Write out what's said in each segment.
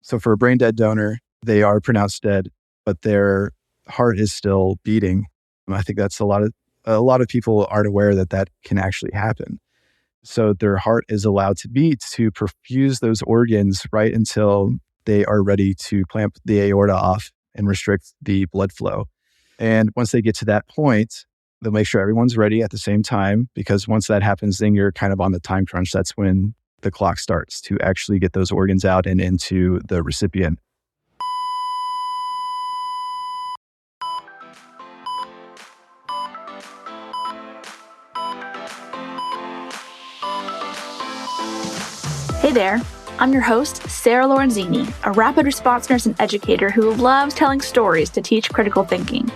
So for a brain dead donor, they are pronounced dead, but their heart is still beating. And I think that's a lot of people aren't aware that that can actually happen. So their heart is allowed to beat to perfuse those organs right until they are ready to clamp the aorta off and restrict the blood flow. And once they get to that point, they'll make sure everyone's ready at the same time, because once that happens, then you're kind of on the time crunch. That's when the clock starts to actually get those organs out and into the recipient. Hey there, I'm your host, Sarah Lorenzini, a rapid response nurse and educator who loves telling stories to teach critical thinking.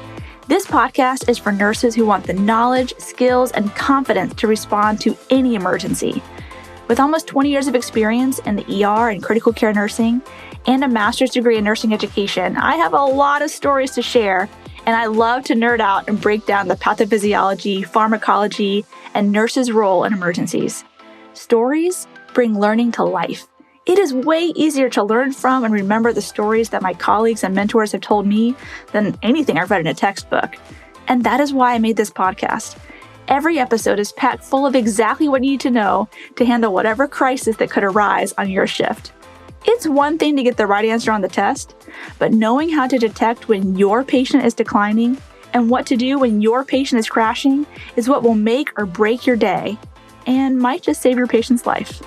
This podcast is for nurses who want the knowledge, skills, and confidence to respond to any emergency. With almost 20 years of experience in the ER and critical care nursing, and a master's degree in nursing education, I have a lot of stories to share, and I love to nerd out and break down the pathophysiology, pharmacology, and nurses' role in emergencies. Stories bring learning to life. It is way easier to learn from and remember the stories that my colleagues and mentors have told me than anything I've read in a textbook. And that is why I made this podcast. Every episode is packed full of exactly what you need to know to handle whatever crisis that could arise on your shift. It's one thing to get the right answer on the test, but knowing how to detect when your patient is declining and what to do when your patient is crashing is what will make or break your day and might just save your patient's life.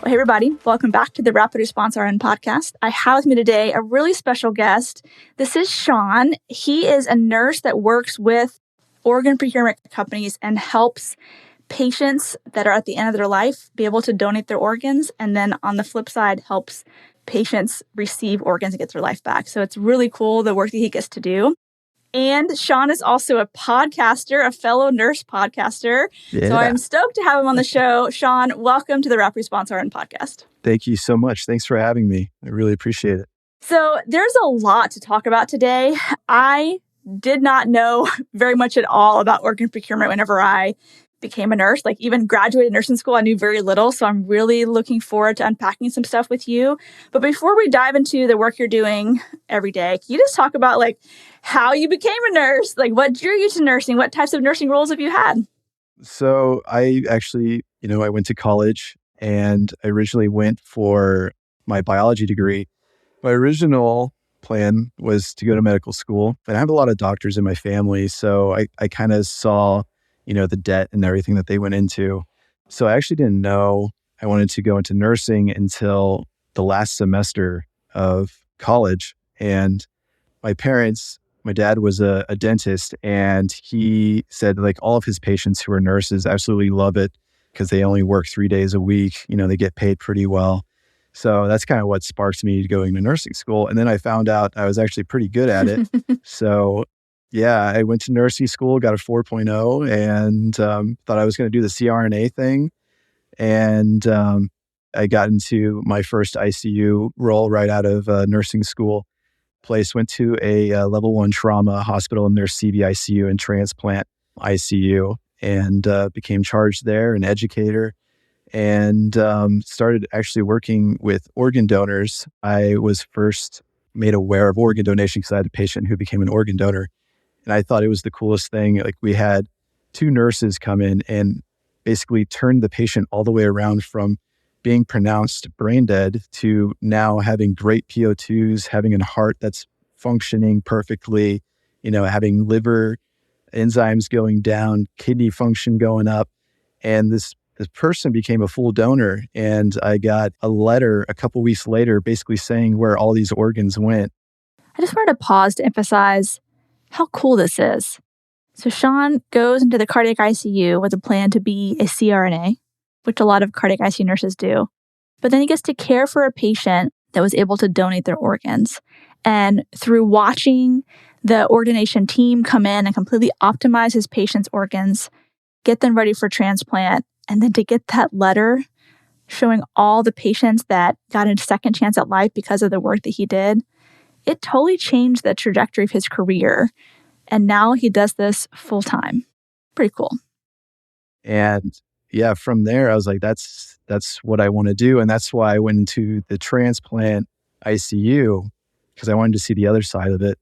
Well, hey everybody, welcome back to the Rapid Response RN podcast. I have with me today a really special guest. This is Sean. He is a nurse that works with organ procurement companies and helps patients that are at the end of their life be able to donate their organs. And then on the flip side, helps patients receive organs and get their life back. So it's really cool, the work that he gets to do. And Sean is also a podcaster, a fellow nurse podcaster. Yeah. So I'm stoked to have him on the show. Sean, welcome to the Rapid Response RN podcast. Thank you so much. Thanks for having me. I really appreciate it. So there's a lot to talk about today. I did not know very much at all about organ procurement whenever I became a nurse. Like even graduated nursing school, I knew very little. So I'm really looking forward to unpacking some stuff with you. But before we dive into the work you're doing every day, can you just talk about like how you became a nurse? Like what drew you to nursing? What types of nursing roles have you had? So I actually, I went to college and I originally went for my biology degree. My original plan was to go to medical school, and I have a lot of doctors in my family. So I kind of saw the debt and everything that they went into. So I actually didn't know I wanted to go into nursing until the last semester of college. And my dad was a dentist, and he said like all of his patients who are nurses absolutely love it because they only work 3 days a week. They get paid pretty well. So that's kind of what sparked me to going to nursing school. And then I found out I was actually pretty good at it. So yeah, I went to nursing school, got a 4.0, and thought I was going to do the CRNA thing. And I got into my first ICU role right out of nursing school. Went to a level 1 trauma hospital in their CVICU and transplant ICU, and became charged there, an educator, and started actually working with organ donors. I was first made aware of organ donation because I had a patient who became an organ donor. And I thought it was the coolest thing. Like we had 2 nurses come in and basically turned the patient all the way around from being pronounced brain dead to now having great PO2s, having a heart that's functioning perfectly, having liver enzymes going down, kidney function going up. And this person became a full donor. And I got a letter a couple weeks later basically saying where all these organs went. I just wanted to pause to emphasize how cool this is. So Sean goes into the cardiac ICU with a plan to be a CRNA, which a lot of cardiac ICU nurses do. But then he gets to care for a patient that was able to donate their organs. And through watching the ordination team come in and completely optimize his patient's organs, get them ready for transplant, and then to get that letter showing all the patients that got a second chance at life because of the work that he did, it totally changed the trajectory of his career. And now he does this full time. Pretty cool. And yeah, from there, I was like, that's what I want to do. And that's why I went into the transplant ICU, because I wanted to see the other side of it.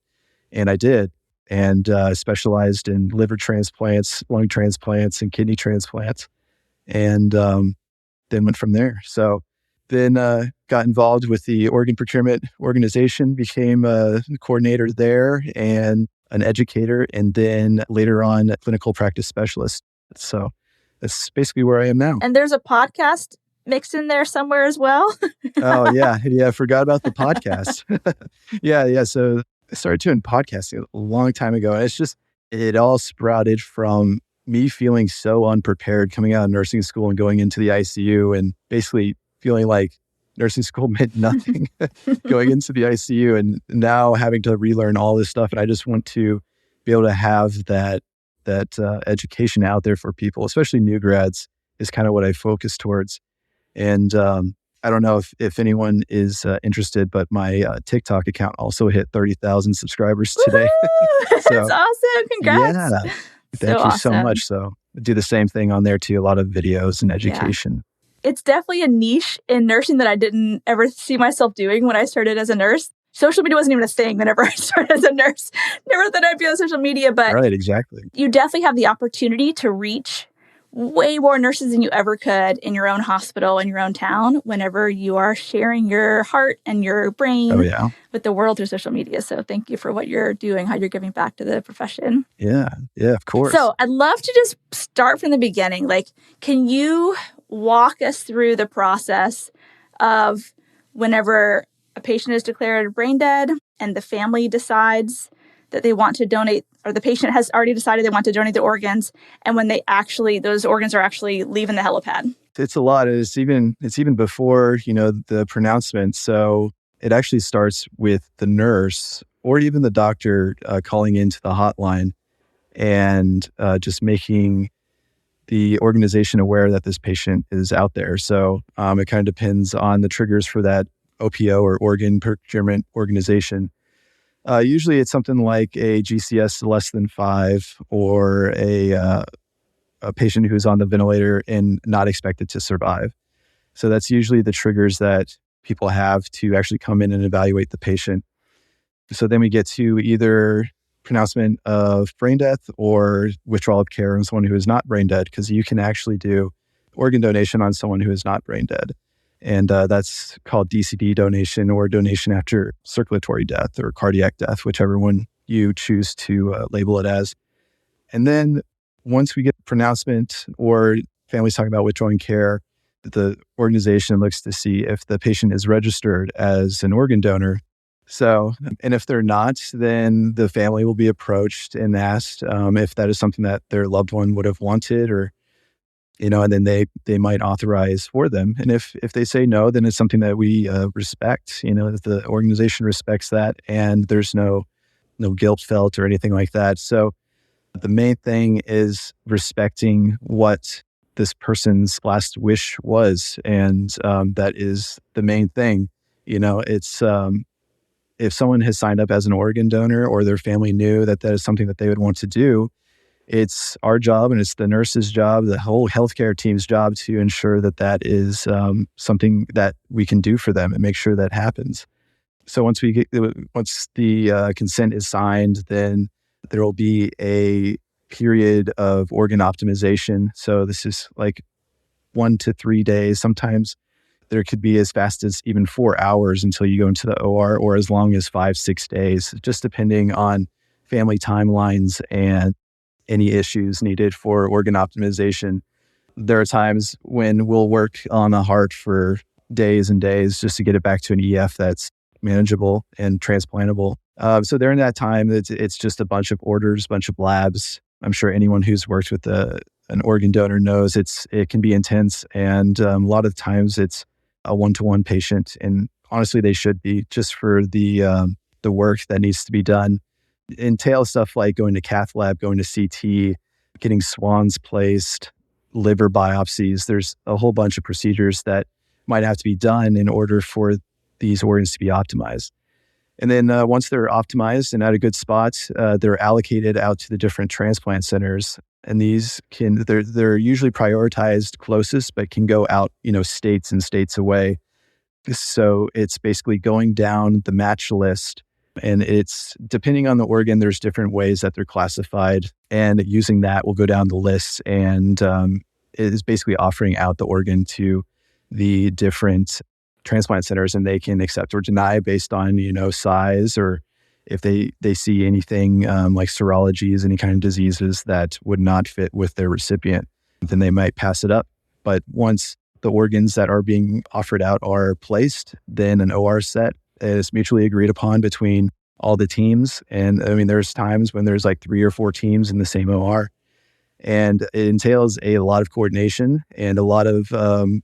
And I did. And specialized in liver transplants, lung transplants, and kidney transplants. And then went from there. So then got involved with the organ procurement organization, became a coordinator there and an educator, and then later on a clinical practice specialist. So that's basically where I am now. And there's a podcast mixed in there somewhere as well. Oh, yeah. Yeah. I forgot about the podcast. Yeah. So I started doing podcasting a long time ago. And it all sprouted from me feeling so unprepared coming out of nursing school and going into the ICU and basically feeling like nursing school meant nothing going into the ICU, and now having to relearn all this stuff. And I just want to be able to have that education out there for people, especially new grads, is kind of what I focus towards. And I don't know if anyone is interested, but my TikTok account also hit 30,000 subscribers today. So, that's awesome. Congrats. Yeah. Thank you so much. So I do the same thing on there too, a lot of videos and education. Yeah. It's definitely a niche in nursing that I didn't ever see myself doing when I started as a nurse. Social media wasn't even a thing whenever I started as a nurse. Never thought I'd be on social media, but right, exactly. You definitely have the opportunity to reach way more nurses than you ever could in your own hospital, in your own town, whenever you are sharing your heart and your brain with the world through social media. So thank you for what you're doing, how you're giving back to the profession. Yeah, of course. So I'd love to just start from the beginning. Like, can you walk us through the process of whenever a patient is declared brain dead and the family decides that they want to donate, or the patient has already decided they want to donate the organs, and when those organs are actually leaving the helipad? It's a lot. It's even before, the pronouncement. So it actually starts with the nurse or even the doctor calling into the hotline and just making the organization aware that this patient is out there. So it kind of depends on the triggers for that OPO or organ procurement organization. Usually it's something like a GCS less than 5 or a patient who's on the ventilator and not expected to survive. So that's usually the triggers that people have to actually come in and evaluate the patient. So then we get to either pronouncement of brain death or withdrawal of care on someone who is not brain dead, because you can actually do organ donation on someone who is not brain dead. And that's called DCD donation, or donation after circulatory death or cardiac death, whichever one you choose to label it as. And then once we get pronouncement or families talking about withdrawing care, the organization looks to see if the patient is registered as an organ donor. So, and if they're not, then the family will be approached and asked if that is something that their loved one would have wanted, or and then they might authorize for them. And if they say no, then it's something that we respect, that the organization respects that, and there's no guilt felt or anything like that. So the main thing is respecting what this person's last wish was. And that is the main thing. It's if someone has signed up as an organ donor or their family knew that is something that they would want to do, it's our job and it's the nurse's job, the whole healthcare team's job, to ensure that is something that we can do for them and make sure that happens. So once the consent is signed, then there will be a period of organ optimization. So this is like 1 to 3 days. Sometimes there could be as fast as even 4 hours until you go into the OR, or as long as 5-6 days, just depending on family timelines and any issues needed for organ optimization. There are times when we'll work on a heart for days and days just to get it back to an EF that's manageable and transplantable. So during that time, it's just a bunch of orders, bunch of labs. I'm sure anyone who's worked with an organ donor knows it can be intense, and a lot of times it's a one-to-one patient, and honestly, they should be, just for the work that needs to be done. Entails stuff like going to cath lab, going to CT, getting swans placed, liver biopsies. There's a whole bunch of procedures that might have to be done in order for these organs to be optimized. And then once they're optimized and at a good spot, they're allocated out to the different transplant centers. And these they're usually prioritized closest, but can go out, states and states away. So it's basically going down the match list, and it's depending on the organ, there's different ways that they're classified, and using that will go down the list, and it is basically offering out the organ to the different transplant centers, and they can accept or deny based on, size, or if they see anything like serologies, any kind of diseases that would not fit with their recipient, then they might pass it up. But once the organs that are being offered out are placed, then an OR set is mutually agreed upon between all the teams. And I mean, there's times when there's like 3 or 4 teams in the same OR, and it entails a lot of coordination and a lot of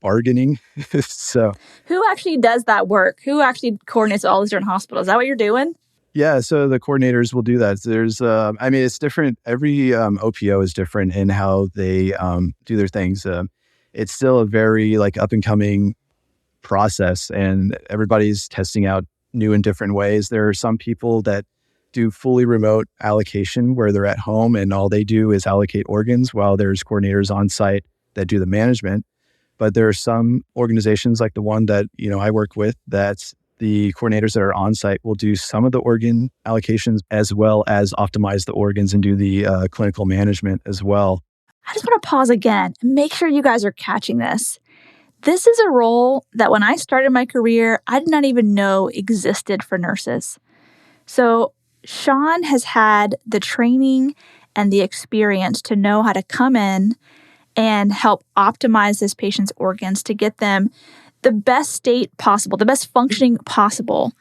bargaining. So, Who actually does that work? Who actually coordinates all these different hospitals? Is that what you're doing? yeah, so the coordinators will do that. There's, it's different. Every OPO is different in how they do their things. It's still a very up and coming process, and everybody's testing out new and different ways. There are some people that do fully remote allocation where they're at home and all they do is allocate organs, while there's coordinators on site that do the management. But there are some organizations like the one that, I work with, that the coordinators that are on site will do some of the organ allocations as well as optimize the organs and do the clinical management as well. I just want to pause again and make sure you guys are catching this. This is a role that when I started my career, I did not even know existed for nurses. So Sean has had the training and the experience to know how to come in and help optimize this patient's organs to get them the best state possible, the best functioning possible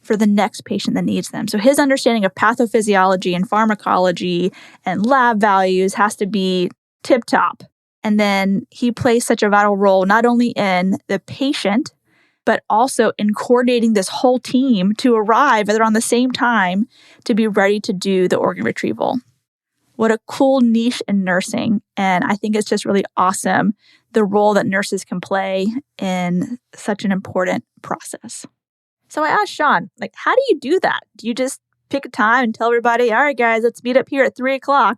for the next patient that needs them. So his understanding of pathophysiology and pharmacology and lab values has to be tip top. And then he plays such a vital role, not only in the patient, but also in coordinating this whole team to arrive at around the same time to be ready to do the organ retrieval. What a cool niche in nursing. And I think it's just really awesome, the role that nurses can play in such an important process. So I asked Sean, how do you do that? Do you just pick a time and tell everybody, all right, guys, let's meet up here at 3:00?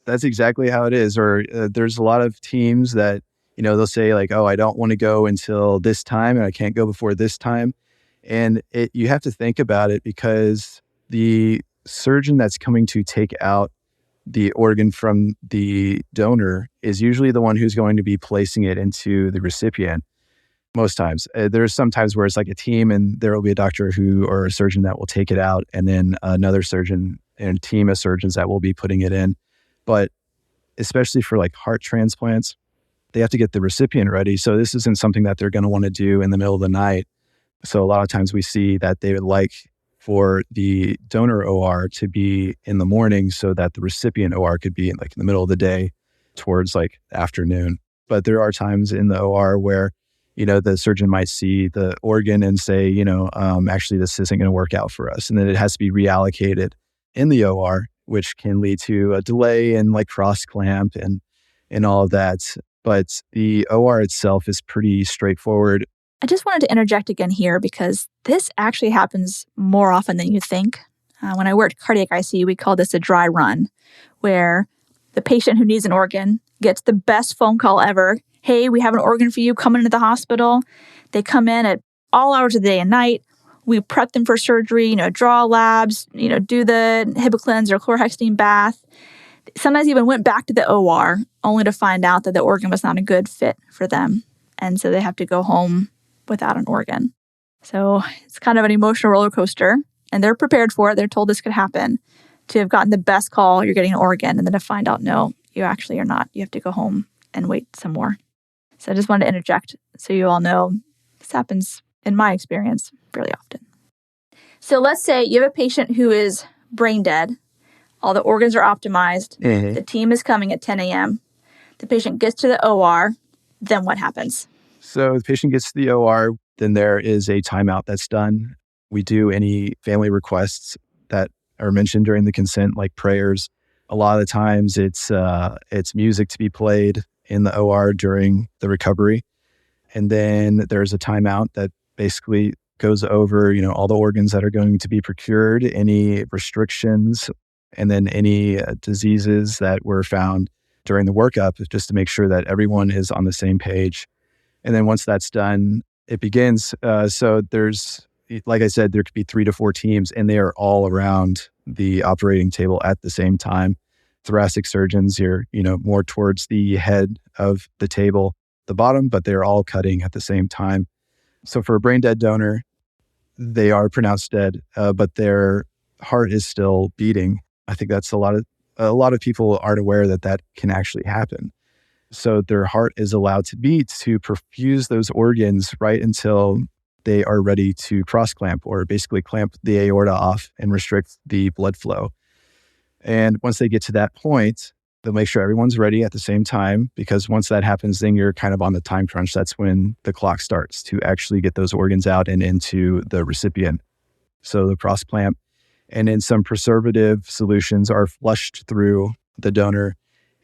That's exactly how it is. Or there's a lot of teams that, they'll say oh, I don't want to go until this time and I can't go before this time. And you have to think about it, because the surgeon that's coming to take out the organ from the donor is usually the one who's going to be placing it into the recipient. Most times. There's some times where it's like a team and there will be a doctor or a surgeon that will take it out, and then another surgeon and a team of surgeons that will be putting it in. But especially for heart transplants, they have to get the recipient ready. So this isn't something that they're going to want to do in the middle of the night. So a lot of times we see that they would like for the donor OR to be in the morning so that the recipient OR could be in the middle of the day towards afternoon. But there are times in the OR where, the surgeon might see the organ and say, actually this isn't going to work out for us. And then it has to be reallocated in the OR, which can lead to a delay and cross clamp and all of that. But the OR itself is pretty straightforward. I just wanted to interject again here because this actually happens more often than you think. When I worked cardiac ICU, we call this a dry run, where the patient who needs an organ gets the best phone call ever. Hey, we have an organ for you, come into the hospital. They come in at all hours of the day and night. We prep them for surgery, draw labs, do the hibiclins or chlorhexidine bath. Sometimes even went back to the OR only to find out that the organ was not a good fit for them. And so they have to go home without an organ. So it's kind of an emotional roller coaster, and they're prepared for it. They're told this could happen, to have gotten the best call, you're getting an organ, and then to find out, no, you actually are not. You have to go home and wait some more. So I just wanted to interject so you all know this happens, in my experience, fairly often. So let's say you have a patient who is brain dead. All the organs are optimized. Mm-hmm. The team is coming at 10 a.m. The patient gets to the OR. Then what happens? So the patient gets to the OR, then there is a timeout that's done. We do any family requests that are mentioned during the consent, like prayers. A lot of the times it's music to be played in the OR during the recovery. And then there's a timeout that basically goes over, all the organs that are going to be procured, any restrictions, and then any diseases that were found during the workup, just to make sure that everyone is on the same page. And then once that's done, it begins. So there's, like I said, there could be 3 to 4 teams, and they are all around the operating table at the same time. Thoracic surgeons, you're, more towards the head of the table, the bottom, but they're all cutting at the same time. So for a brain dead donor, they are pronounced dead, but their heart is still beating. I think that's a lot of people aren't aware that that can actually happen. So their heart is allowed to beat to perfuse those organs right until they are ready to cross clamp, or basically clamp the aorta off and restrict the blood flow. And once they get to that point, they'll make sure everyone's ready at the same time, because once that happens, then you're kind of on the time crunch. That's when the clock starts to actually get those organs out and into the recipient. So the cross clamp, and then some preservative solutions are flushed through the donor,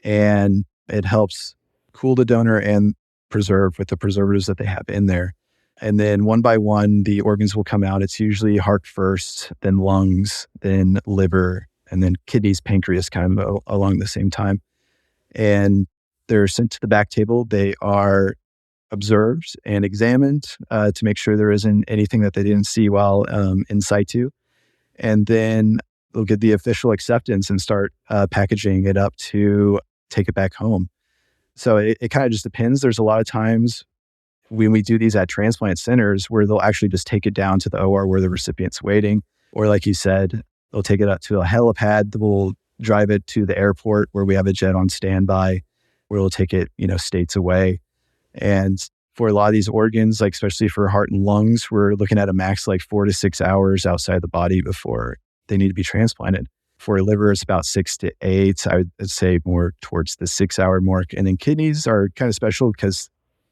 and it helps cool the donor and preserve with the preservatives that they have in there. And then one by one, the organs will come out. It's usually heart first, then lungs, then liver, and then kidneys, pancreas, kind of along the same time. And they're sent to the back table. They are observed and examined to make sure there isn't anything that they didn't see while in situ. And then they'll get the official acceptance and start packaging it up to take it back home. So it kind of just depends. There's a lot of times when we do these at transplant centers where they'll actually just take it down to the OR where the recipient's waiting. Or like you said, they'll take it up to a helipad. We'll drive it to the airport where we have a jet on standby, where we'll take it, states away. And for a lot of these organs, like especially for heart and lungs, we're looking at a max like 4 to 6 hours outside the body before they need to be transplanted. For liver, it's about 6 to 8. I would say more towards the 6-hour mark. And then kidneys are kind of special because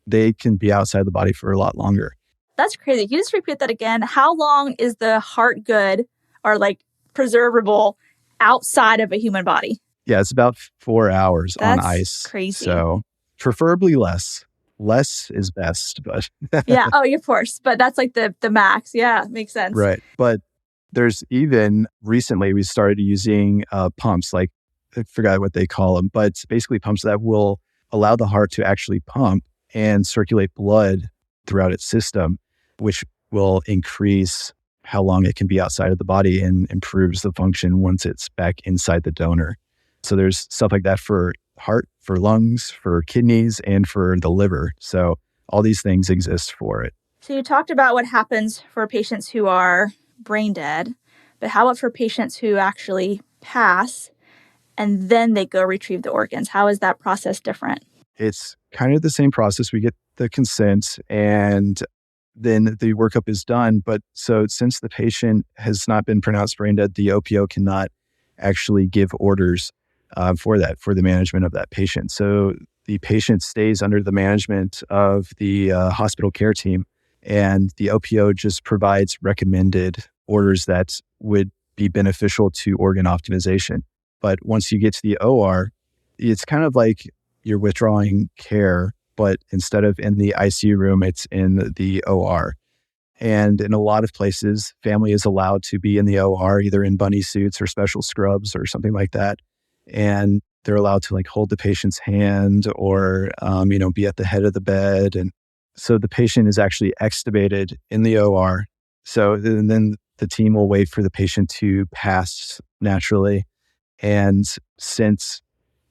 they can be outside the body for a lot longer. That's crazy. Can you just repeat that again? How long is the heart good or like preservable outside of a human body? Yeah, it's about 4 hours on ice. That's crazy. So preferably less. Less is best, but yeah. Oh, of course. But that's like the max. Yeah, makes sense. Right. But there's even recently we started using pumps, like I forgot what they call them, but it's basically pumps that will allow the heart to actually pump and circulate blood throughout its system, which will increase how long it can be outside of the body and improves the function once it's back inside the donor. So there's stuff like that for heart, for lungs, for kidneys, and for the liver. So all these things exist for it. So you talked about what happens for patients who are brain dead, but how about for patients who actually pass and then they go retrieve the organs? How is that process different? It's kind of the same process. We get the consent and then the workup is done. But so since the patient has not been pronounced brain dead, the OPO cannot actually give orders for the management of that patient. So the patient stays under the management of the hospital care team, and the OPO just provides recommended orders that would be beneficial to organ optimization. But once you get to the OR, it's kind of like you're withdrawing care, but instead of in the ICU room, it's in the OR. And in a lot of places, family is allowed to be in the OR, either in bunny suits or special scrubs or something like that. And they're allowed to like hold the patient's hand or, be at the head of the bed. And so the patient is actually extubated in the OR. So then the team will wait for the patient to pass naturally. And since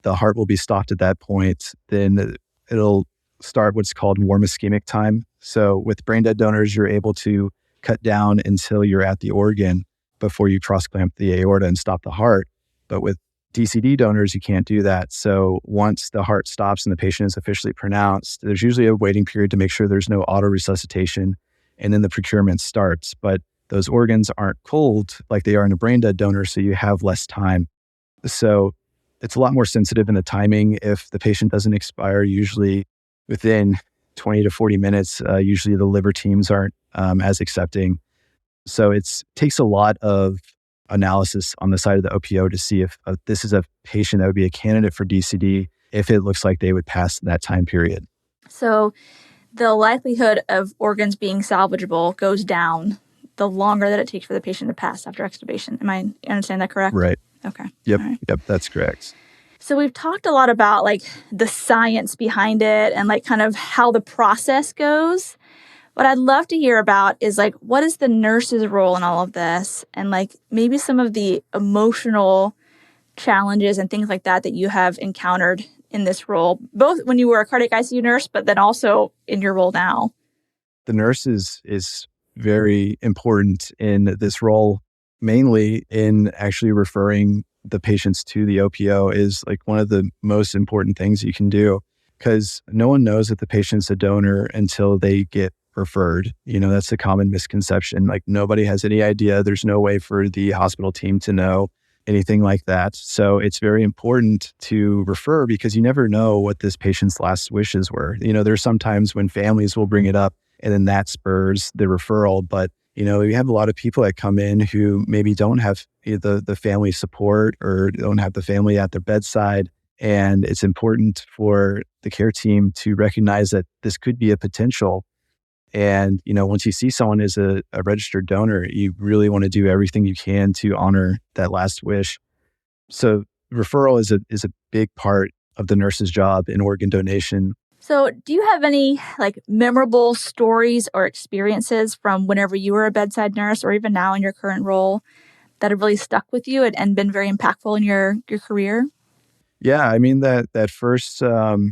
the heart will be stopped at that point, then it'll start what's called warm ischemic time. So with brain dead donors, you're able to cut down until you're at the organ before you cross clamp the aorta and stop the heart. But with DCD donors, you can't do that. So once the heart stops and the patient is officially pronounced, there's usually a waiting period to make sure there's no auto resuscitation, and then the procurement starts. But those organs aren't cold like they are in a brain dead donor, so you have less time. So it's a lot more sensitive in the timing. If the patient doesn't expire, usually within 20 to 40 minutes, usually the liver teams aren't as accepting. So it takes a lot of analysis on the side of the OPO to see if this is a patient that would be a candidate for DCD if it looks like they would pass that time period. So the likelihood of organs being salvageable goes down the longer that it takes for the patient to pass after extubation. Am I understanding that correct? Right. Okay. Yep. All right. Yep. That's correct. So we've talked a lot about like the science behind it and like kind of how the process goes. What I'd love to hear about is like, what is the nurse's role in all of this? And like maybe some of the emotional challenges and things like that that you have encountered in this role, both when you were a cardiac ICU nurse, but then also in your role now. The nurse is very important in this role, mainly in actually referring the patients to the OPO is like one of the most important things you can do, because no one knows that the patient's a donor until they get referred. That's a common misconception. Like nobody has any idea. There's no way for the hospital team to know anything like that. So it's very important to refer because you never know what this patient's last wishes were. There's sometimes when families will bring it up and then that spurs the referral. But, you have a lot of people that come in who maybe don't have the family support or don't have the family at their bedside. And it's important for the care team to recognize that this could be a potential. And, once you see someone as a registered donor, you really want to do everything you can to honor that last wish. So referral is a big part of the nurse's job in organ donation. So do you have any like memorable stories or experiences from whenever you were a bedside nurse or even now in your current role that have really stuck with you and been very impactful in your career? Yeah, I mean that first donor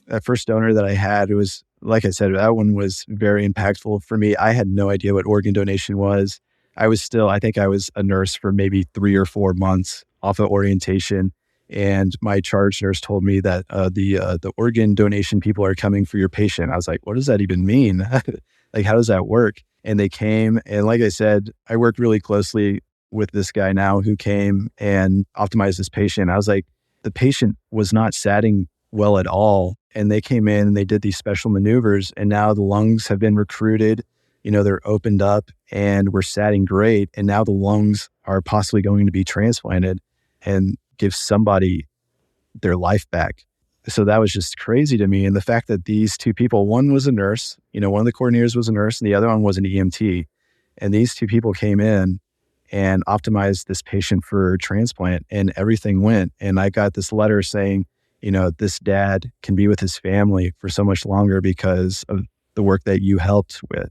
that I had, it was, like I said, that one was very impactful for me. I had no idea what organ donation was. I think I was a nurse for maybe 3 or 4 months off of orientation. And my charge nurse told me that the organ donation people are coming for your patient. I was like, what does that even mean? Like, how does that work? And they came. And like I said, I worked really closely with this guy now who came and optimized this patient. I was like, the patient was not satting well at all. And they came in and they did these special maneuvers. And now the lungs have been recruited. They're opened up and we're satting great. And now the lungs are possibly going to be transplanted and give somebody their life back. So that was just crazy to me. And the fact that these two people, one was a nurse, one of the coordinators was a nurse and the other one was an EMT. And these two people came in and optimized this patient for transplant and everything went. And I got this letter saying, this dad can be with his family for so much longer because of the work that you helped with.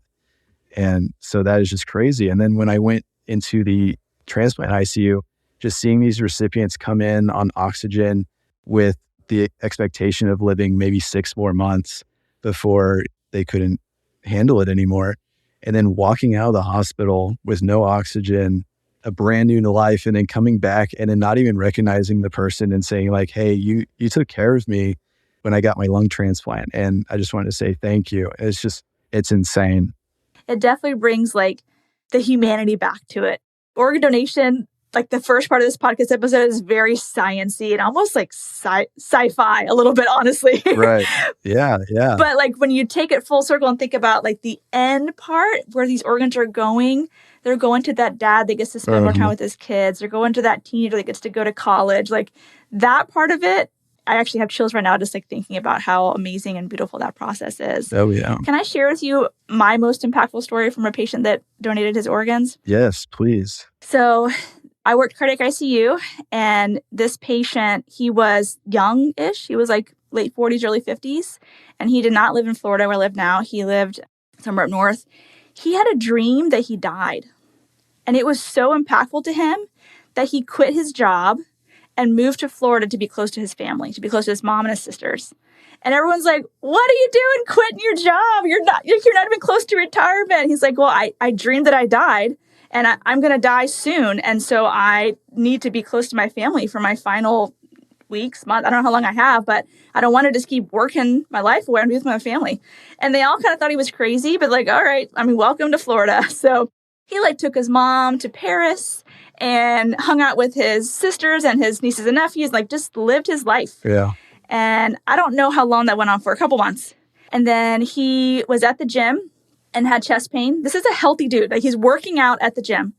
And so that is just crazy. And then when I went into the transplant ICU, just seeing these recipients come in on oxygen with the expectation of living maybe 6 more months before they couldn't handle it anymore. And then walking out of the hospital with no oxygen, a brand new life, and then coming back and then not even recognizing the person and saying like, hey, you took care of me when I got my lung transplant. And I just wanted to say thank you. It's insane. It definitely brings like the humanity back to it. Organ donation, like the first part of this podcast episode, is very sciencey and almost like sci-fi a little bit, honestly. Right. Yeah. Yeah. But like when you take it full circle and think about like the end part where these organs are going, they're going to that dad that gets to spend more time with his kids. They're going to that teenager that gets to go to college. Like that part of it, I actually have chills right now just like thinking about how amazing and beautiful that process is. Oh, yeah. Can I share with you my most impactful story from a patient that donated his organs? Yes, please. So I worked cardiac ICU, and this patient, he was young-ish. He was like late 40s, early 50s, and he did not live in Florida where I live now. He lived somewhere up north. He had a dream that he died, and it was so impactful to him that he quit his job and moved to Florida to be close to his family, to be close to his mom and his sisters. And everyone's like, what are you doing quitting your job? You're not even close to retirement. He's like, well, I dreamed that I died and I'm going to die soon. And so I need to be close to my family for my final weeks, month. I don't know how long I have, but I don't want to just keep working my life away and be with my family. And they all kind of thought he was crazy, but like, all right, welcome to Florida. So he like took his mom to Paris and hung out with his sisters and his nieces and nephews, like just lived his life. Yeah. And I don't know how long that went on for, a couple months. And then he was at the gym and had chest pain. This is a healthy dude. Like he's working out at the gym,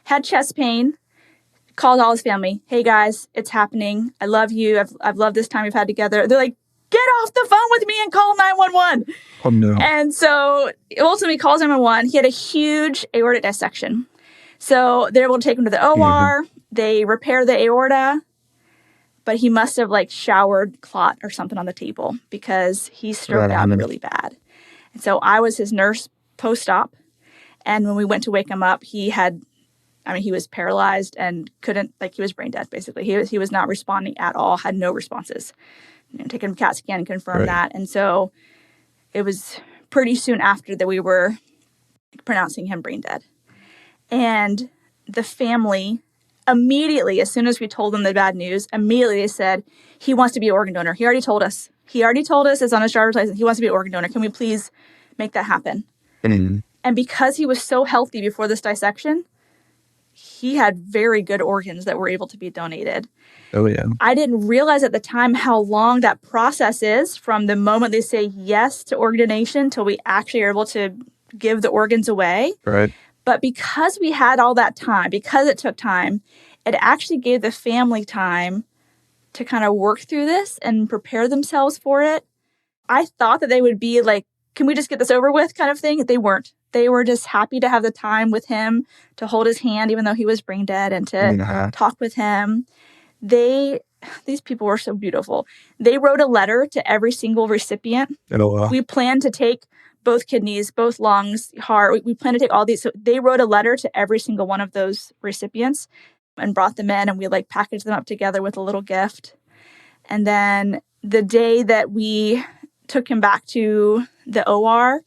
had chest pain, called all his family. Hey guys, it's happening. I love you. I've loved this time we've had together. They're like, get off the phone with me and call 911. Oh, no. And so ultimately calls 911. He had a huge aortic dissection. So they're able to take him to the OR. They repair the aorta, but he must have like showered clot or something on the table because he stroked out really bad. And so I was his nurse post-op. And when we went to wake him up, he was paralyzed and couldn't, like, he was brain dead, basically. He was not responding at all, had no responses. Taking a CAT scan and confirmed that. And so it was pretty soon after that we were pronouncing him brain dead. And the family immediately, as soon as we told them the bad news, immediately they said, he wants to be an organ donor. He already told us. It's on his driver's license. He wants to be an organ donor. Can we please make that happen? Mm-hmm. And because he was so healthy before this dissection, he had very good organs that were able to be donated. Oh, yeah. I didn't realize at the time how long that process is from the moment they say yes to organ donation till we actually are able to give the organs away. Right. But because we had all that time, because it took time, it actually gave the family time to kind of work through this and prepare themselves for it. I thought that they would be like, can we just get this over with kind of thing? They weren't. They were just happy to have the time with him, to hold his hand, even though he was brain dead, and to talk with him. These people were so beautiful. They wrote a letter to every single recipient. We planned to take both kidneys, both lungs, heart. We planned to take all these. So they wrote a letter to every single one of those recipients and brought them in, and we like packaged them up together with a little gift. And then the day that we took him back to the OR,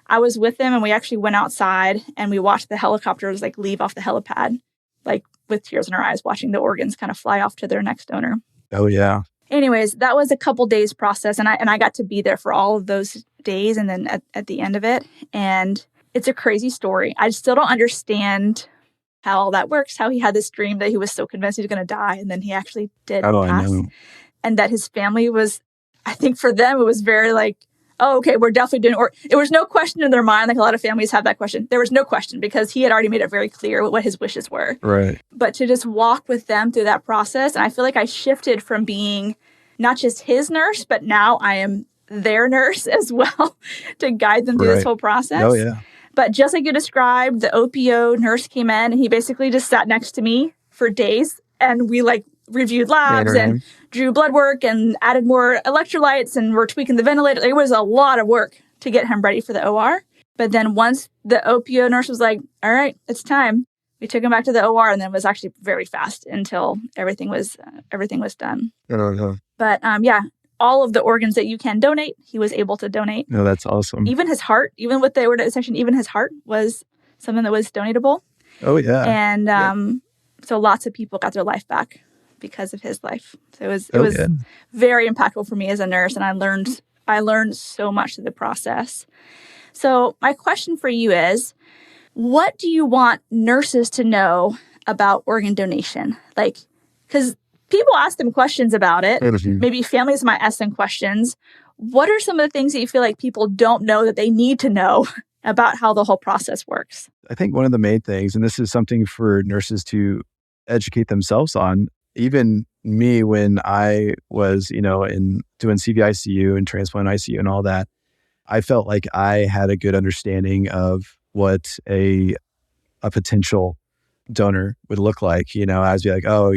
I was with him, and we actually went outside and we watched the helicopters like leave off the helipad, like with tears in our eyes, watching the organs kind of fly off to their next donor. Oh, yeah. Anyways, that was a couple days process, and I got to be there for all of those days and then at the end of it. And it's a crazy story. I still don't understand how all that works, how he had this dream that he was so convinced he was going to die, and then he actually did pass. I know. And that his family was, I think for them, it was very like, oh, okay, we're definitely doing it. Or there was no question in their mind. Like a lot of families have that question. There was no question because he had already made it very clear what his wishes were. Right. But to just walk with them through that process. And I feel like I shifted from being not just his nurse, but now I am their nurse as well to guide them through this whole process. Oh, yeah. But just like you described, the OPO nurse came in and he basically just sat next to me for days. And we like reviewed labs and drew blood work and added more electrolytes and we're tweaking the ventilator. It was a lot of work to get him ready for the OR. But then once the OPO nurse was like, all right, it's time, we took him back to the OR, and then it was actually very fast until everything was done. But yeah, all of the organs that you can donate, he was able to donate. No, that's awesome. Even his heart, even with the aortic dissection, even his heart was something that was donatable. Oh, yeah. And so lots of people got their life back because of his life. So it was very impactful for me as a nurse, and I learned so much through the process. So my question for you is, what do you want nurses to know about organ donation? Like, because people ask them questions about it. Maybe families might ask them questions. What are some of the things that you feel like people don't know that they need to know about how the whole process works? I think one of the main things, and this is something for nurses to educate themselves on, even me when I was, in doing CVICU and transplant ICU and all that, I felt like I had a good understanding of what a potential donor would look like. I was like, oh,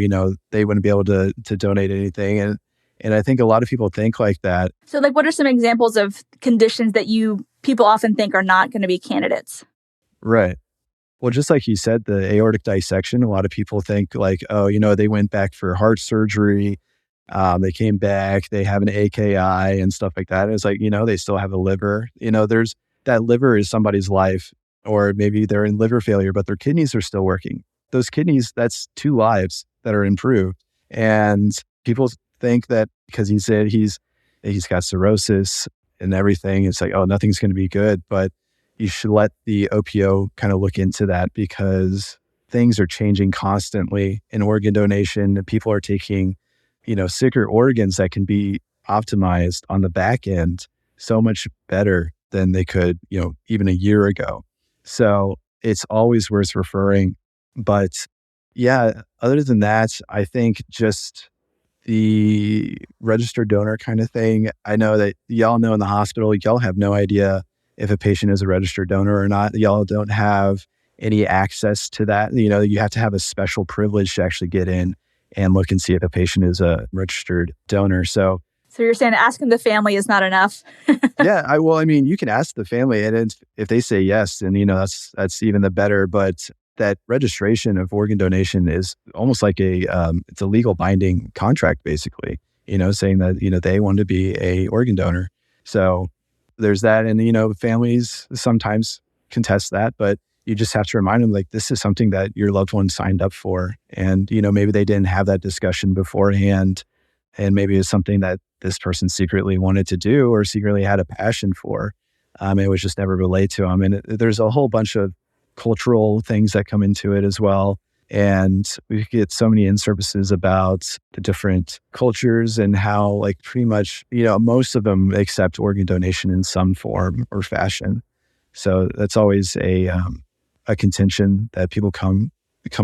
they wouldn't be able to donate anything. And I think a lot of people think like that. So like, what are some examples of conditions that people often think are not going to be candidates? Right. Well, just like you said, the aortic dissection, a lot of people think like, oh, they went back for heart surgery. They came back, they have an AKI and stuff like that. And it's like, they still have a liver. That liver is somebody's life, or maybe they're in liver failure, but their kidneys are still working. Those kidneys, that's 2 lives that are improved. And people think that because he said he's got cirrhosis and everything, it's like, oh, nothing's going to be good. But you should let the OPO kind of look into that, because things are changing constantly in organ donation. People are taking, sicker organs that can be optimized on the back end so much better than they could, even a year ago. So it's always worth referring. But yeah, other than that, I think just the registered donor kind of thing, I know that y'all know in the hospital, y'all have no idea if a patient is a registered donor or not. Y'all don't have any access to that. You have to have a special privilege to actually get in and look and see if a patient is a registered donor. So you're saying asking the family is not enough? yeah, you can ask the family, and if they say yes, then that's even the better. But that registration of organ donation is almost like it's a legal binding contract, basically. Saying that they want to be a organ donor. So there's that, and families sometimes contest that, but you just have to remind them, like, this is something that your loved one signed up for, and maybe they didn't have that discussion beforehand. And maybe it's something that this person secretly wanted to do or secretly had a passion for. It was just never relayed to them. And there's a whole bunch of cultural things that come into it as well. And we get so many in-services about the different cultures and how, like, pretty much, most of them accept organ donation in some form or fashion. So that's always a contention that people come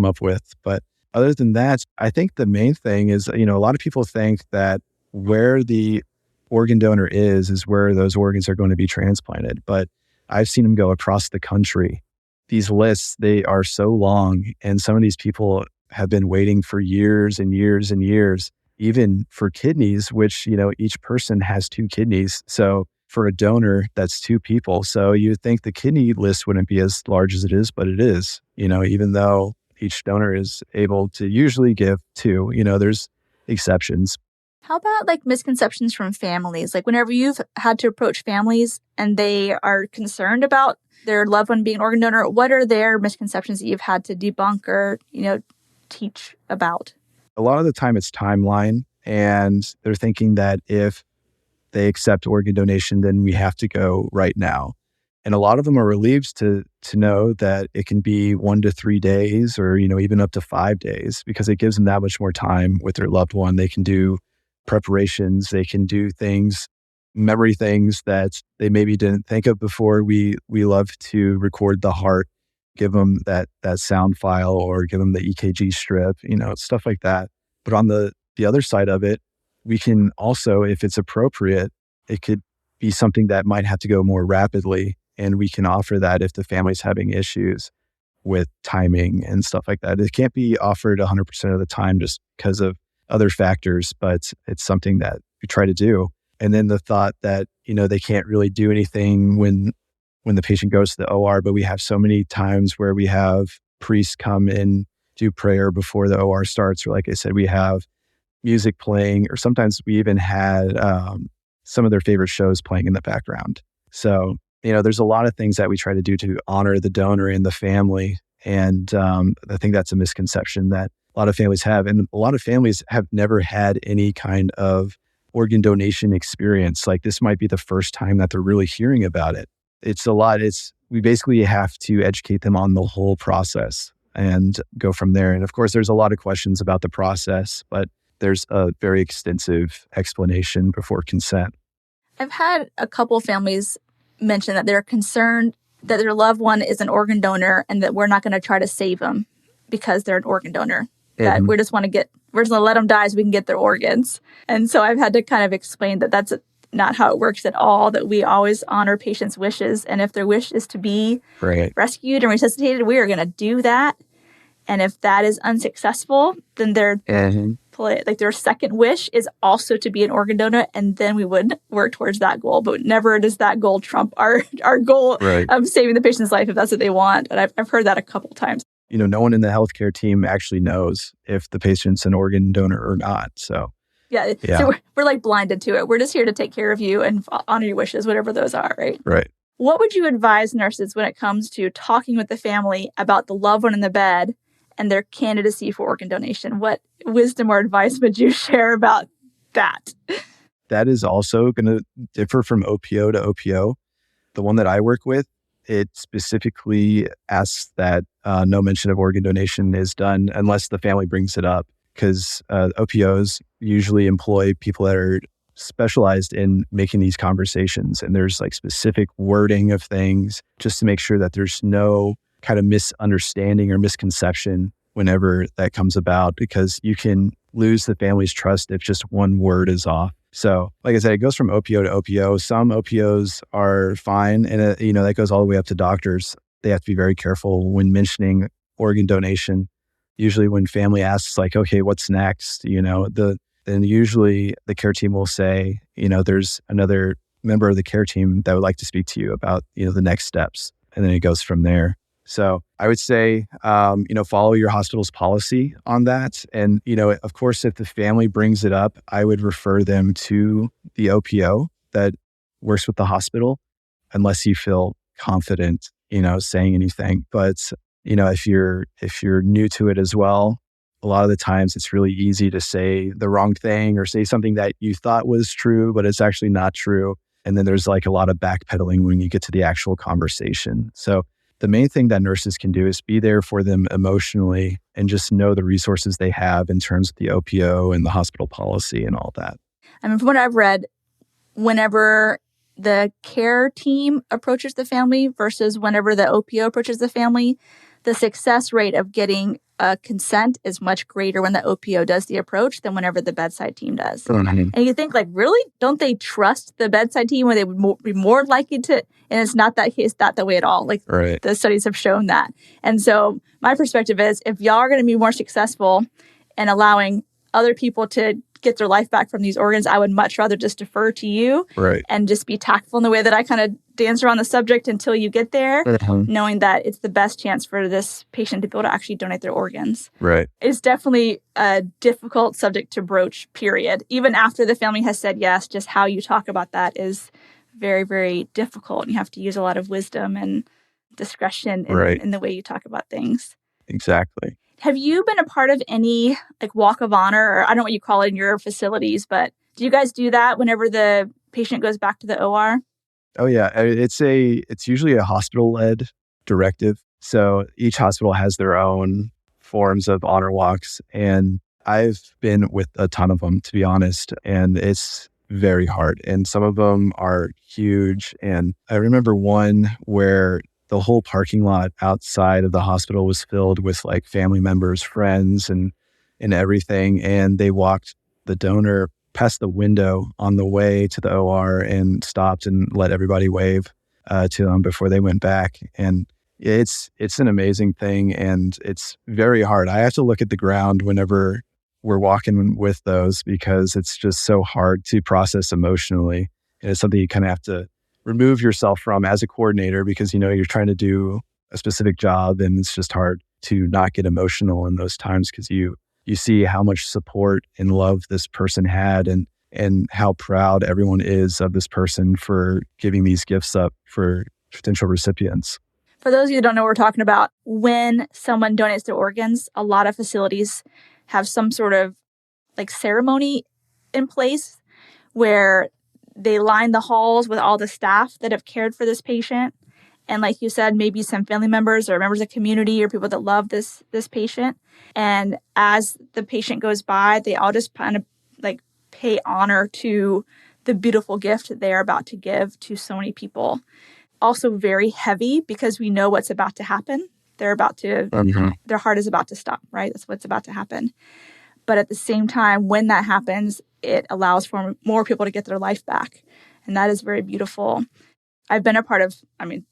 up with. But other than that, I think the main thing is, a lot of people think that where the organ donor is where those organs are going to be transplanted. But I've seen them go across the country. These lists, they are so long. And some of these people have been waiting for years and years and years, even for kidneys, which, each person has 2 kidneys. So for a donor, that's 2 people. So you would think the kidney list wouldn't be as large as it is, but it is, even though each donor is able to usually give 2, there's exceptions. How about like misconceptions from families? Like whenever you've had to approach families and they are concerned about their loved one being an organ donor, what are their misconceptions that you've had to debunk or, teach about? A lot of the time it's timeline, and they're thinking that if they accept organ donation, then we have to go right now. And a lot of them are relieved to know that it can be 1 to 3 days or, even up to 5 days, because it gives them that much more time with their loved one. They can do preparations, they can do things, memory things that they maybe didn't think of before. We love to record the heart, give them that sound file, or give them the EKG strip, stuff like that. But on the other side of it, we can also, if it's appropriate, it could be something that might have to go more rapidly. And we can offer that if the family's having issues with timing and stuff like that. It can't be offered 100% of the time just because of other factors, but it's something that we try to do. And then the thought that, they can't really do anything when the patient goes to the OR, but we have so many times where we have priests come and do prayer before the OR starts. Or like I said, we have music playing, or sometimes we even had some of their favorite shows playing in the background. So, there's a lot of things that we try to do to honor the donor and the family. And I think that's a misconception that a lot of families have. And a lot of families have never had any kind of organ donation experience. Like, this might be the first time that they're really hearing about it. It's a lot. We basically have to educate them on the whole process and go from there. And of course, there's a lot of questions about the process, but there's a very extensive explanation before consent. I've had a couple families mention that they're concerned that their loved one is an organ donor and that we're not going to try to save them because they're an organ donor. That we're just going to let them die so we can get their organs. And so I've had to kind of explain that that's not how it works at all, that we always honor patients' wishes. And if their wish is to be rescued and resuscitated, we are going to do that. And if that is unsuccessful, then their second wish is also to be an organ donor, and then we would work towards that goal. But never does that goal trump our goal of saving the patient's life if that's what they want. And I've heard that a couple times. No one in the healthcare team actually knows if the patient's an organ donor or not. So so we're like blinded to it. We're just here to take care of you and honor your wishes, whatever those are, right? Right. What would you advise nurses when it comes to talking with the family about the loved one in the bed and their candidacy for organ donation? What wisdom or advice would you share about that? That is also going to differ from OPO to OPO. The one that I work with, it specifically asks that no mention of organ donation is done unless the family brings it up, because OPOs usually employ people that are specialized in making these conversations. And there's like specific wording of things just to make sure that there's no kind of misunderstanding or misconception whenever that comes about, because you can lose the family's trust if just one word is off. So, like I said, it goes from OPO to OPO. Some OPOs are fine, and that goes all the way up to doctors. They have to be very careful when mentioning organ donation. Usually, when family asks, like, "Okay, what's next?" Then usually the care team will say, there's another member of the care team that would like to speak to you about, the next steps, and then it goes from there. So I would say, follow your hospital's policy on that. And, of course, if the family brings it up, I would refer them to the OPO that works with the hospital, unless you feel confident, saying anything. But, if you're new to it as well, a lot of the times it's really easy to say the wrong thing or say something that you thought was true, but it's actually not true. And then there's like a lot of backpedaling when you get to the actual conversation. So the main thing that nurses can do is be there for them emotionally and just know the resources they have in terms of the OPO and the hospital policy and all that. I mean, from what I've read, whenever the care team approaches the family versus whenever the OPO approaches the family, the success rate of getting consent is much greater when the OPO does the approach than whenever the bedside team does. Mm-hmm. And you think, like, really? Don't they trust the bedside team where they would be more likely to? And it's not that way at all. Like, right. The studies have shown that. And so my perspective is, if y'all are going to be more successful in allowing other people to get their life back from these organs, I would much rather just defer to you, right, and just be tactful in the way that I kind of dance around the subject until you get there, knowing that it's the best chance for this patient to be able to actually donate their organs. Right. It's definitely a difficult subject to broach, period. Even after the family has said yes, just how you talk about that is very, very difficult. And you have to use a lot of wisdom and discretion in the way you talk about things. Exactly. Have you been a part of any like walk of honor, or I don't know what you call it in your facilities, but do you guys do that whenever the patient goes back to the OR? Oh yeah, it's usually a hospital-led directive. So each hospital has their own forms of honor walks, and I've been with a ton of them, to be honest, and it's very hard. And some of them are huge. And I remember one where the whole parking lot outside of the hospital was filled with like family members, friends, and everything. And they walked the donor past the window on the way to the OR and stopped and let everybody wave to them before they went back. And it's an amazing thing, and it's very hard. I have to look at the ground whenever we're walking with those, because it's just so hard to process emotionally. And it's something you kind of have to remove yourself from as a coordinator, because you're trying to do a specific job, and it's just hard to not get emotional in those times, because you see how much support and love this person had, and how proud everyone is of this person for giving these gifts up for potential recipients. For those of you that don't know what we're talking about, when someone donates their organs, a lot of facilities have some sort of like ceremony in place where they line the halls with all the staff that have cared for this patient. And like you said, maybe some family members or members of the community or people that love this patient. And as the patient goes by, they all just kind of like pay honor to the beautiful gift that they are about to give to so many people. Also very heavy, because we know what's about to happen. Their heart is about to stop, right? That's what's about to happen. But at the same time, when that happens, it allows for more people to get their life back. And that is very beautiful. I've been a part of,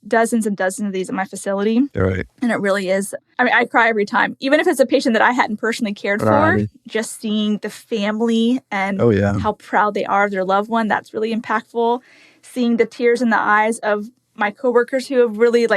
dozens and dozens of these at my facility. Right. And it really is. I cry every time. Even if it's a patient that I hadn't personally cared for, just seeing the family and how proud they are of their loved one, that's really impactful. Seeing the tears in the eyes of my coworkers who have really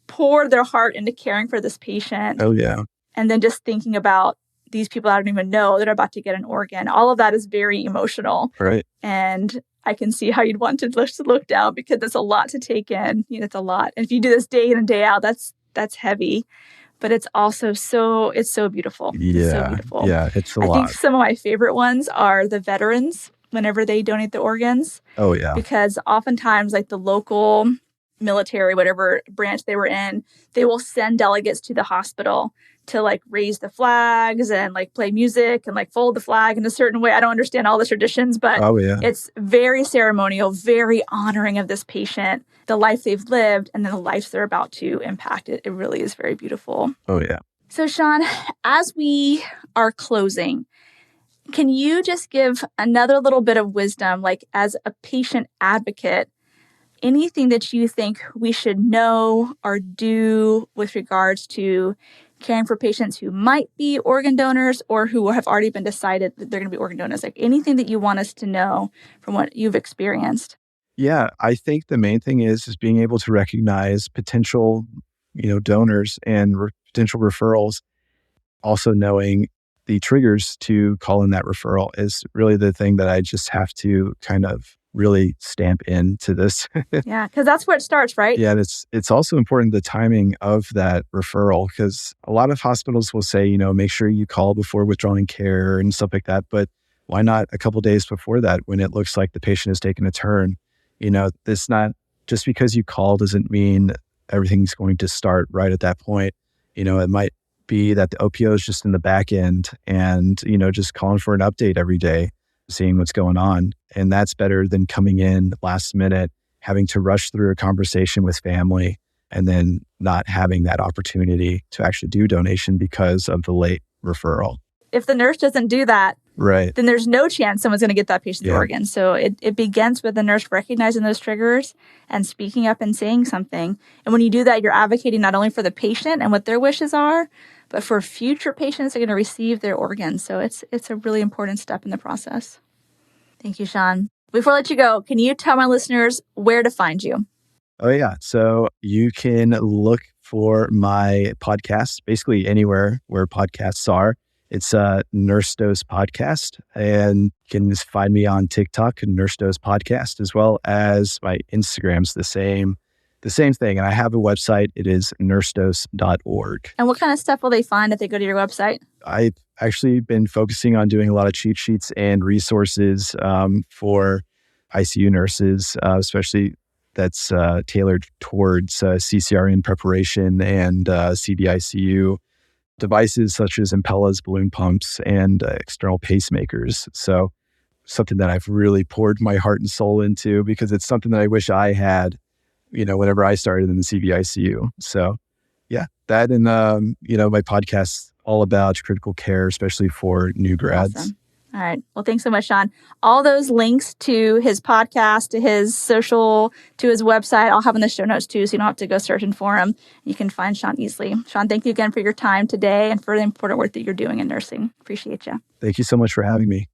poured their heart into caring for this patient. Oh, yeah. And then just thinking about these people I don't even know that are about to get an organ. All of that is very emotional. Right. And I can see how you'd want to look down, because it's a lot to take in. It's a lot. And if you do this day in and day out, that's heavy. But it's also so beautiful. Yeah. It's so beautiful. Yeah, it's a lot. I think some of my favorite ones are the veterans whenever they donate the organs. Oh, yeah. Because oftentimes, like the local military, whatever branch they were in, they will send delegates to the hospital to like raise the flags and like play music and like fold the flag in a certain way. I don't understand all the traditions, but it's very ceremonial, very honoring of this patient, the life they've lived, and then the lives they're about to impact. It really is very beautiful. Oh, yeah. So, Sean, as we are closing, Can you just give another little bit of wisdom, like as a patient advocate, anything that you think we should know or do with regards to caring for patients who might be organ donors or who have already been decided that they're going to be organ donors? Like anything that you want us to know from what you've experienced? Yeah, I think the main thing is being able to recognize potential, donors and potential referrals. Also knowing the triggers to call in that referral is really the thing that I just have to kind of really stamp into this. Yeah, because that's where it starts, right? Yeah, and it's also important the timing of that referral, because a lot of hospitals will say, make sure you call before withdrawing care and stuff like that. But why not a couple days before that when it looks like the patient has taken a turn? It's not just because you call doesn't mean everything's going to start right at that point. It might be that the OPO is just in the back end and, just calling for an update every day, seeing what's going on. And that's better than coming in last minute, having to rush through a conversation with family and then not having that opportunity to actually do donation because of the late referral. If the nurse doesn't do that, right, then there's no chance someone's going to get that patient's Yeah. organ. So it begins with the nurse recognizing those triggers and speaking up and saying something. And when you do that, you're advocating not only for the patient and what their wishes are, but for future patients that are going to receive their organs. So it's a really important step in the process. Thank you, Sean. Before I let you go, can you tell my listeners where to find you? Oh, yeah. So you can look for my podcast basically anywhere where podcasts are. It's a Nurse Dose Podcast, and you can just find me on TikTok, Nurse Dose Podcast, as well as my Instagram's the same thing. And I have a website. It is nursedose.org. And what kind of stuff will they find if they go to your website? I've actually been focusing on doing a lot of cheat sheets and resources for ICU nurses, especially that's tailored towards CCRN preparation and CDICU devices such as Impellas, balloon pumps, and external pacemakers. So something that I've really poured my heart and soul into because it's something that I wish I had, whenever I started in the CVICU. So yeah, that and, my podcast's all about critical care, especially for new grads. Awesome. All right. Well, thanks so much, Sean. All those links to his podcast, to his social, to his website, I'll have in the show notes too, so you don't have to go searching for him. You can find Sean easily. Sean, thank you again for your time today and for the important work that you're doing in nursing. Appreciate you. Thank you so much for having me.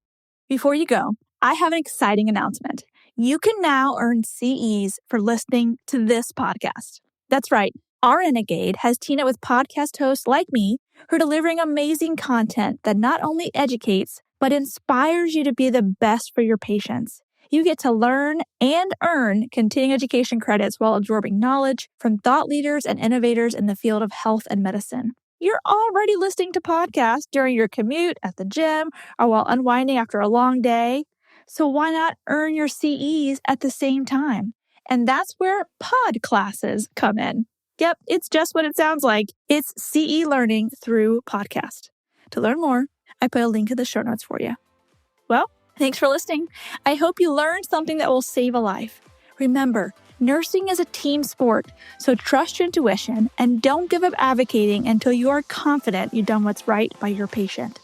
Before you go, I have an exciting announcement. You can now earn CEs for listening to this podcast. That's right. Our Renegade has teamed up with podcast hosts like me who are delivering amazing content that not only educates, but inspires you to be the best for your patients. You get to learn and earn continuing education credits while absorbing knowledge from thought leaders and innovators in the field of health and medicine. You're already listening to podcasts during your commute, at the gym, or while unwinding after a long day. So why not earn your CEs at the same time? And that's where pod classes come in. Yep, it's just what it sounds like. It's CE learning through podcast. To learn more, I put a link in the show notes for you. Well, thanks for listening. I hope you learned something that will save a life. Remember, nursing is a team sport, so trust your intuition and don't give up advocating until you are confident you've done what's right by your patient.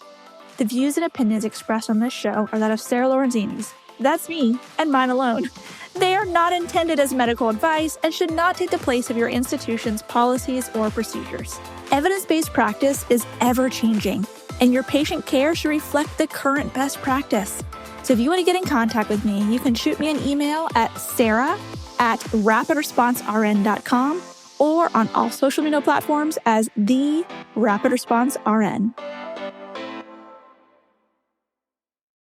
The views and opinions expressed on this show are that of Sarah Lorenzini's. That's me and mine alone. They are not intended as medical advice and should not take the place of your institution's policies or procedures. Evidence-based practice is ever-changing, and your patient care should reflect the current best practice. So if you want to get in contact with me, you can shoot me an email at sarah@rapidresponsern.com or on all social media platforms as the Rapid Response RN.